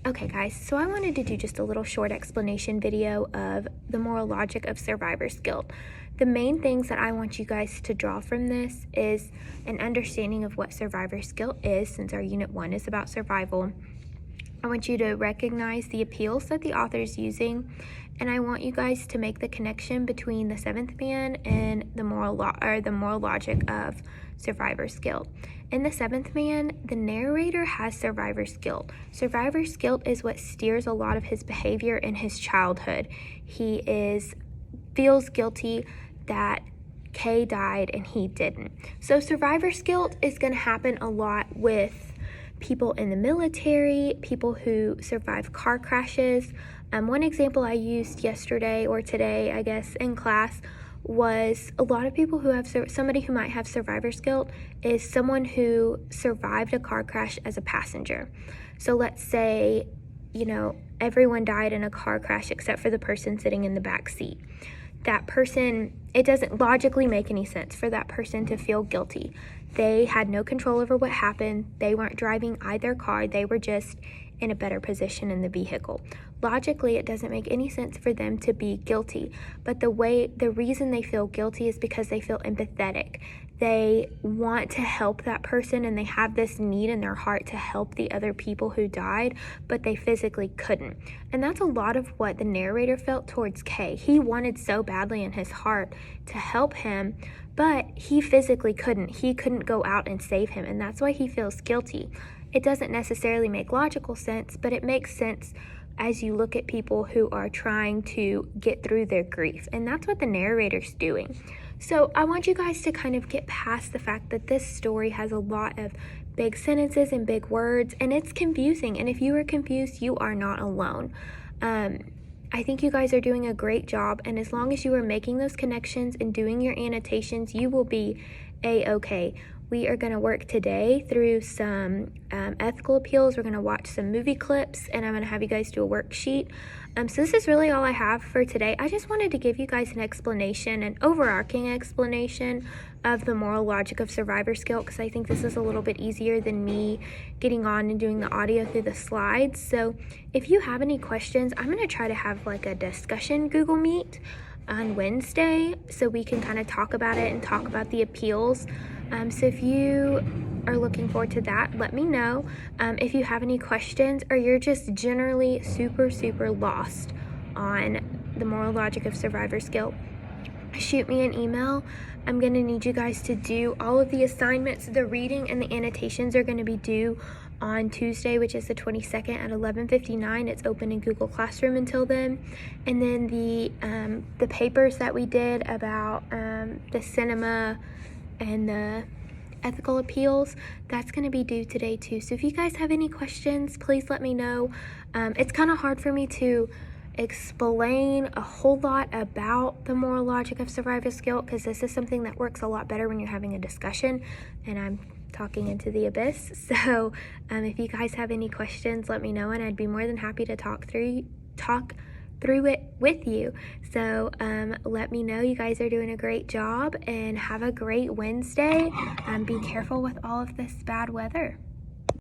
Okay guys, so I wanted to do just a little short explanation video of the moral logic of survivor's guilt. The main things that I want you guys to draw from this is an understanding of what survivor's guilt is, since our Unit 1 is about survival. I want you to recognize the appeals that the author is using, and I want you guys to make the connection between the seventh man and the moral logic of survivor's guilt. In the seventh man, the narrator has survivor's guilt. Survivor's guilt is what steers a lot of his behavior in his childhood. He feels guilty that Kay died and he didn't. So survivor's guilt is going to happen a lot with people in the military, people who survive car crashes. One example I used yesterday or today, I guess, in class was a lot of people who have somebody who might have survivor's guilt is someone who survived a car crash as a passenger. So let's say, everyone died in a car crash except for the person sitting in the back seat. That person, it doesn't logically make any sense for that person to feel guilty. They had no control over what happened. They weren't driving either car. They were just in a better position in the vehicle. Logically, it doesn't make any sense for them to be guilty, but the reason they feel guilty is because they feel empathetic. They want to help that person, and they have this need in their heart to help the other people who died, but they physically couldn't. And that's a lot of what the narrator felt towards Kay. He wanted so badly in his heart to help him, but he physically couldn't. He couldn't go out and save him, and that's why he feels guilty. It doesn't necessarily make logical sense, but it makes sense as you look at people who are trying to get through their grief, and that's what the narrator's doing. So I want you guys to kind of get past the fact that this story has a lot of big sentences and big words, and it's confusing, and if you are confused, you are not alone. I think you guys are doing a great job, and as long as you are making those connections and doing your annotations, you will be a-okay. We are going to work today through some ethical appeals. We're going to watch some movie clips, and I'm going to have you guys do a worksheet. So this is really all I have for today. I just wanted to give you guys an explanation, an overarching explanation of the moral logic of survivor's guilt, because I think this is a little bit easier than me getting on and doing the audio through the slides. So if you have any questions, I'm going to try to have like a discussion Google Meet on Wednesday so we can kind of talk about it and talk about the appeals. So if you are looking forward to that, let me know. If you have any questions or you're just generally super lost on the moral logic of survivor's guilt, shoot me an email. I'm going to need you guys to do all of the assignments. The reading and the annotations are going to be due on Tuesday, which is the 22nd at 11:59. It's open in Google Classroom until then. And then the papers that we did about the cinema and the ethical appeals, that's going to be due today too. So if you guys have any questions, please let me know. It's kind of hard for me to explain a whole lot about the moral logic of survivor's guilt, because this is something that works a lot better when you're having a discussion and I'm talking into the abyss. So if you guys have any questions, let me know, and I'd be more than happy to talk through it with you. So let me know. You guys are doing a great job, and have a great Wednesday. Be careful with all of this bad weather.